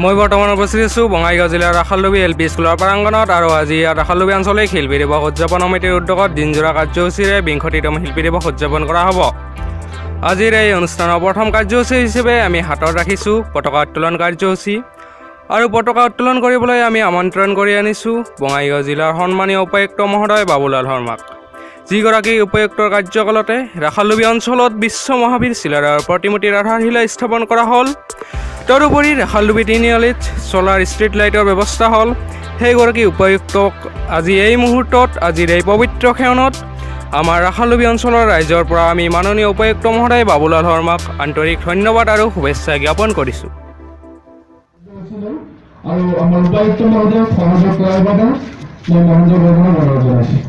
মই বৰ্তমান উপস্থিত আছোঁ বঙাইগাঁও জিলাৰ ৰাখালডুবি LP স্কুলৰ প্ৰাংগণত আৰু আজি ইয়াত ৰাখালডুবি আঞ্চলিক শিল্পী দিৱস উদযাপন সমিতিৰ উদ্যোগত দিনজোৰা কাৰ্যসূচীৰে ২০তম শিল্পী দিৱস উদযাপন কৰা হ'ব। আজিৰ এই অনুষ্ঠানৰ প্ৰথম কাৰ্যসূচী হিচাপে আমি হাতত ৰাখিছোঁ পতাকা উত্তোলন কাৰ্যসূচী আৰু পতাকা উত্তোলন কৰিবলৈ আমি আমন্ত্ৰণ কৰি আনিছোঁ বঙাইগাঁও জিলাৰ সন্মানীয় উপায়ুক্ত মহোদয় বাবুলাল শৰ্মাক, যিগৰাকী উপায়ুক্তৰ কাৰ্যকালতে ৰাখালডুবি অঞ্চলত বিশ্ব মহাবীৰ চিলাৰায়ৰ প্ৰতিমূৰ্তিৰ আধাৰশিলা স্থাপন কৰা হ'ল। তদুপৰি ৰাখালডুবি তিনিআলিত ছ'লাৰ ষ্ট্ৰীট লাইটৰ ব্যৱস্থা হ'ল। সেইগৰাকী উপায়ুক্তক আজি এই মুহূৰ্তত আজিৰ এই পবিত্ৰ ক্ষণত আমাৰ ৰাখালডুবি অঞ্চলৰ ৰাইজৰ পৰা আমি মাননীয় উপায়ুক্ত মহোদয় বাবুলাল শৰ্মাক আন্তৰিক ধন্যবাদ আৰু শুভেচ্ছা জ্ঞাপন কৰিছোঁ। আৰু আমাৰ উপায়ুক্ত মহোদয়ক সহযোগ কৰাৰ বাবে মই মহেন্দ্ৰ বৰ্মনক অনুৰোধ জনাইছোঁ।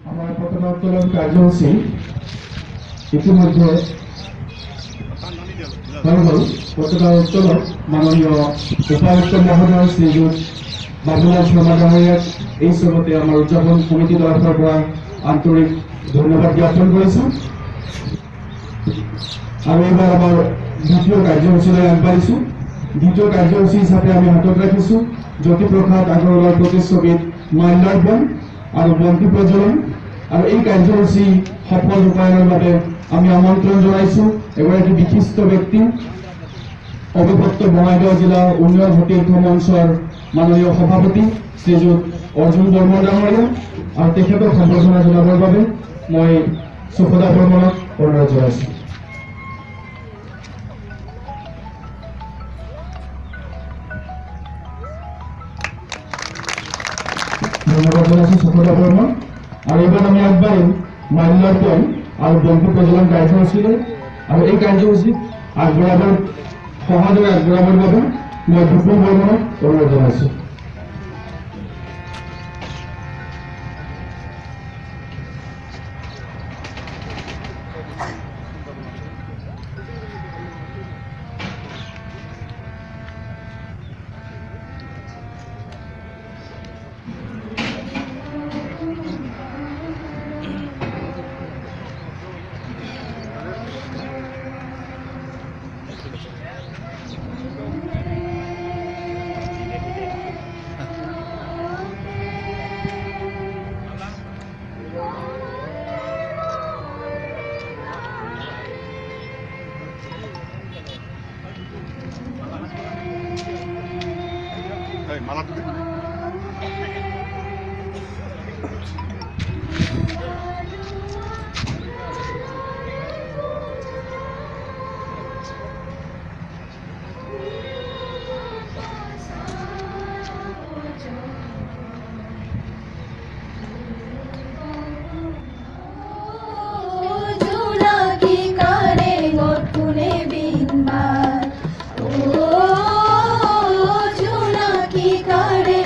আমাৰ পতাকা উত্তোলন কাৰ্যসূচী ইতিমধ্যে পতাকা উত্তোলন মাননীয় উপায়ুক্ত মহোদয় শ্ৰীযুত বাবুলাল শৰ্মা ডাঙৰীয়াক এই সময়তে আমাৰ উদযাপন সমিতি তৰফৰ পৰা আন্তৰিক ধন্যবাদ জ্ঞাপন কৰিছোঁ। আৰু এইবাৰ আমাৰ দ্বিতীয় কাৰ্যসূচীলৈ আগবাঢ়িছোঁ। দ্বিতীয় কাৰ্যসূচী হিচাপে আমি হাতত ৰাখিছোঁ জ্যোতিপ্ৰসাদ আগৰৱালৰ প্ৰতিচ্ছবিত মাল্যাৰ্পণ আৰু বন্তি প্ৰজ্বলন। আৰু এই কাৰ্যসূচী সফল ৰূপায়ণৰ বাবে আমি আমন্ত্ৰণ জনাইছোঁ এগৰাকী বিশিষ্ট ব্যক্তি অবিভক্ত বঙাইগাঁও জিলা উন্নয়ন সতীৰ্থ মঞ্চৰ মাননীয় সভাপতি শ্ৰীযুত অৰ্জুন বৰ্মন ডাঙৰীয়া, আৰু তেখেতক সম্বৰ্ধনা জনাবৰ বাবে মই সুখদা বৰ্মনক অনুৰোধ জনাইছোঁ। ধন্যবাদ জনাইছোঁ সুখদা বৰ্মন। আৰু এইবাৰ আমি আগবাঢ়িম মাল্যাৰ্পণ আৰু বন্তি প্ৰজ্বলন কাৰ্যসূচীলৈ। আৰু এই কাৰ্যসূচীত সহযোগ আগবঢ়াবৰ বাবে মই ভূপেন বৰ্মনক অনুৰোধ জনাইছোঁ। মালা তুলি करे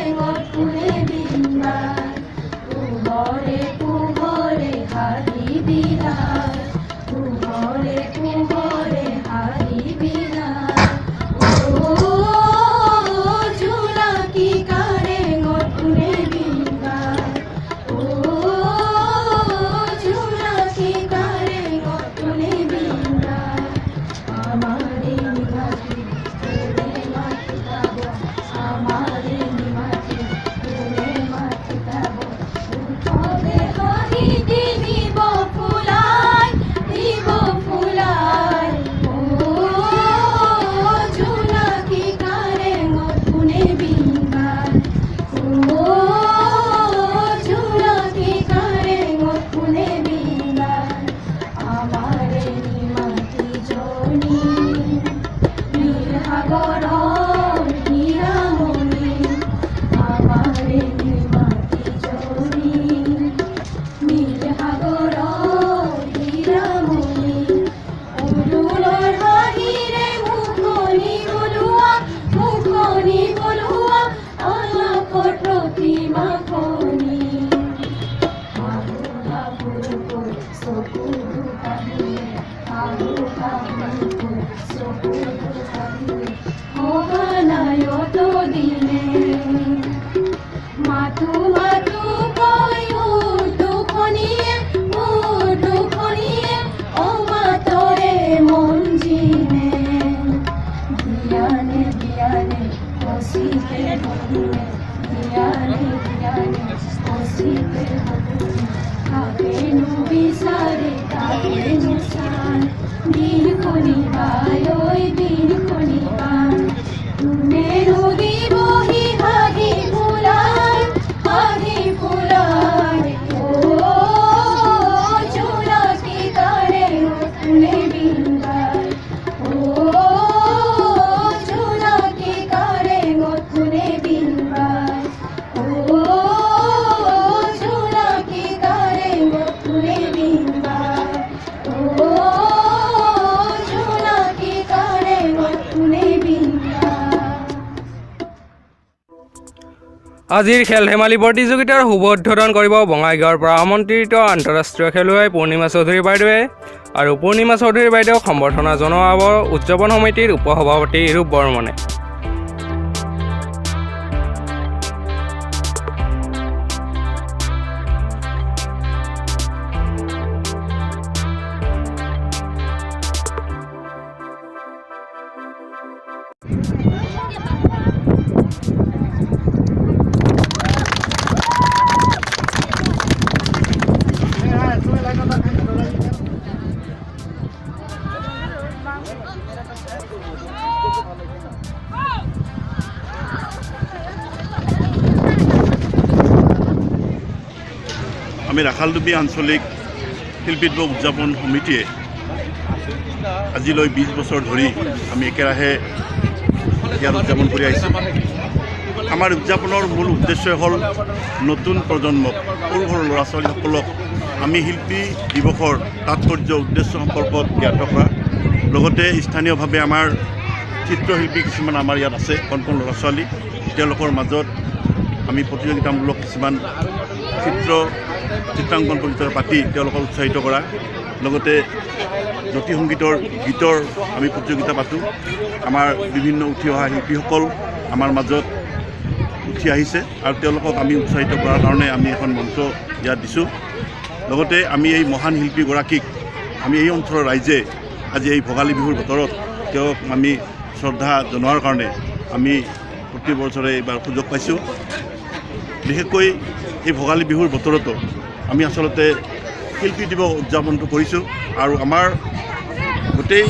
আজিৰ খেল ধেমালি প্ৰতিযোগিতাৰ শুভ উদ্বোধন কৰিব বঙাইগাঁৱৰ পৰা আমন্ত্ৰিত আন্তঃৰাষ্ট্ৰীয় খেলুৱৈ পূৰ্ণিমা চৌধুৰী বাইদেৱে আৰু পূৰ্ণিমা চৌধুৰী বাইদেউক সম্বৰ্ধনা জনোৱাব উদযাপন সমিতিৰ উপসভাপতি ৰূপ বৰ্মনে। আমি ৰাখালডুবি আঞ্চলিক শিল্পী দিৱস উদযাপন সমিতিয়ে আজিলৈ 20 বছৰ ধৰি আমি একেৰাহে ইয়াৰ উদযাপন কৰি আহিছোঁ। আমাৰ উদযাপনৰ মূল উদ্দেশ্য হ'ল নতুন প্ৰজন্মক, সৰু সৰু ল'ৰা ছোৱালীসকলক আমি শিল্পী দিৱসৰ তাৎপৰ্য উদ্দেশ্য সম্পৰ্কত জ্ঞাত কৰা, লগতে স্থানীয়ভাৱে আমাৰ চিত্ৰশিল্পী কিছুমান আমাৰ ইয়াত আছে, কণ কণ ল'ৰা ছোৱালী, তেওঁলোকৰ মাজত আমি প্ৰতিযোগিতামূলক কিছুমান চিত্ৰাংকন প্ৰতিযোগিতা পাতি তেওঁলোকক উৎসাহিত কৰা, লগতে জ্যোতি সংগীতৰ গীতৰ আমি প্ৰতিযোগিতা পাতোঁ। আমাৰ বিভিন্ন উঠি অহা শিল্পীসকল আমাৰ মাজত উঠি আহিছে আৰু তেওঁলোকক আমি উৎসাহিত কৰাৰ কাৰণে আমি এখন মঞ্চ ইয়াত দিছোঁ। লগতে আমি এই মহান শিল্পীগৰাকীক আমি এই অঞ্চলৰ ৰাইজে আজি এই ভোগালী বিহুৰ বতৰত তেওঁক আমি শ্ৰদ্ধা জনোৱাৰ কাৰণে আমি প্ৰতি বছৰে এইবাৰ সুযোগ পাইছোঁ। বিশেষকৈ এই ভোগালী বিহুৰ বতৰতো আমি আচলতে শিল্পী দিৱস উদযাপনটো কৰিছোঁ আৰু আমাৰ গোটেই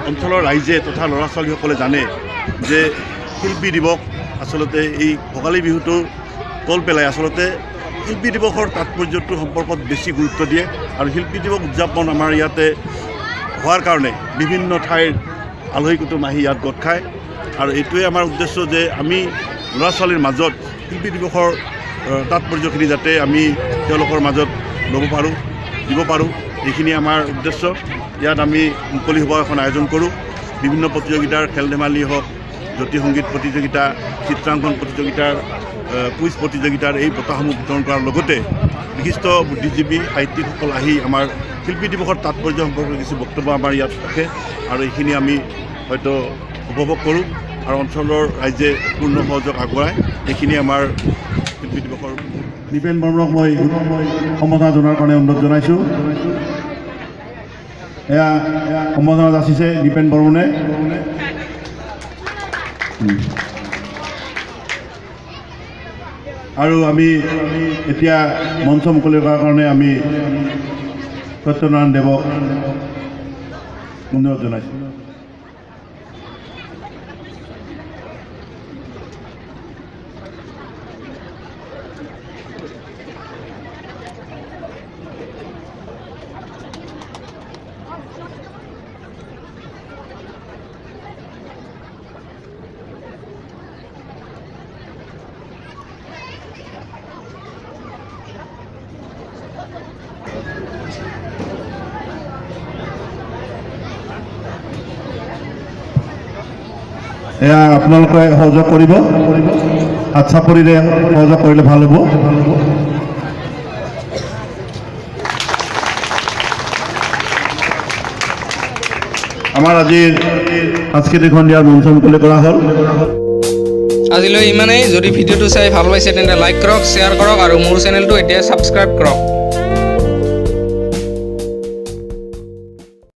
অঞ্চলৰ ৰাইজে তথা ল'ৰা ছোৱালীসকলে জানে যে শিল্পী দিৱস আচলতে এই ভোগালী বিহুটোৰ তল পেলাই আচলতে শিল্পী দিৱসৰ তাৎপৰ্যটোৰ সম্পৰ্কত বেছি গুৰুত্ব দিয়ে আৰু শিল্পী দিৱস উদযাপন আমাৰ ইয়াতে হোৱাৰ কাৰণে বিভিন্ন ঠাইৰ আলহী কুটুম আহি ইয়াত গোট খায় আৰু এইটোৱে আমাৰ উদ্দেশ্য যে আমি ল'ৰা ছোৱালীৰ মাজত শিল্পী দিৱসৰ তাৎপৰ্যখিনি যাতে আমি তেওঁলোকৰ মাজত ল'ব পাৰোঁ, দিব পাৰোঁ, এইখিনি আমাৰ উদ্দেশ্য। ইয়াত আমি মুকলি সভা এখন আয়োজন কৰোঁ, বিভিন্ন প্ৰতিযোগিতাৰ খেল ধেমালি হওক, জ্যোতি সংগীত প্ৰতিযোগিতা, চিত্ৰাংকন প্ৰতিযোগিতাৰ, কুইজ প্ৰতিযোগিতাৰ এই বঁটাসমূহ বিতৰণ কৰাৰ লগতে বিশিষ্ট বুদ্ধিজীৱী সাহিত্যিকসকল আহি আমাৰ শিল্পী দিৱসৰ তাৎপৰ্য সম্পৰ্কে কিছু বক্তব্য আমাৰ ইয়াত ৰাখে আৰু এইখিনি আমি হয়তো উপভোগ কৰোঁ আৰু অঞ্চলৰ ৰাইজে পূৰ্ণ সহযোগ আগবঢ়ায়। এইখিনি আমাৰ শিল্পী দিৱসৰ। দীপেন বৰ্মক মই সম্বৰ্ধনা জনোৱাৰ কাৰণে অনুৰোধ জনাইছোঁ। এয়া সম্বৰ্ধনা যাচিছে দীপেন বৰ্মনে। আৰু আমি এতিয়া মঞ্চ মুকলি কৰাৰ কাৰণে আমি সত্যনাৰায়ণ দেৱক অনুৰোধ জনাইছোঁ। এয়া আপোনালোকে সহযোগ কৰিব, হাত চাপৰিৰে সহযোগ কৰিলে ভাল হ'ব। আমাৰ আজিৰ সাংস্কৃতিক সন্ধিয়াৰ মঞ্চ মুকলি কৰা হ'ল। আজিলৈ ইমানেই। যদি ভিডিঅ'টো চাই ভাল পাইছে তেন্তে লাইক কৰক, শ্বেয়াৰ কৰক আৰু মোৰ চেনেলটো এতিয়া ছাবস্ক্ৰাইব কৰক।